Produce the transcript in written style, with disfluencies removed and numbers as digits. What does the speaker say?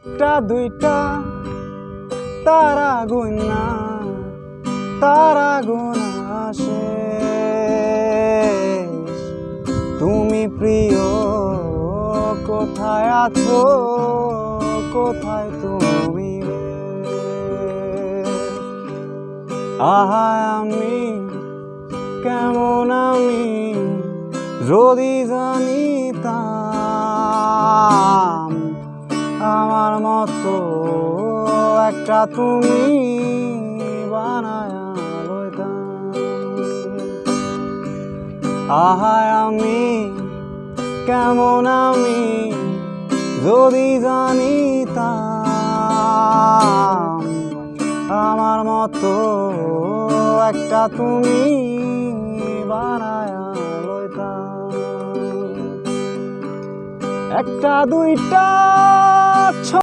একটা দুইটা তারা গুনা তারা গোনা শেষ। তুমি প্রিয় কোথায় আছো, কোথায় তুমি? আহা আমি কেমন আমি যদি জানিতাম আমার মতো একটা তুমি বানায় লইতাম। আহা আমি কেমন আমি যদি জানিতাম আমার মতো একটা তুমি বানায় লইতাম। একটা দুইটা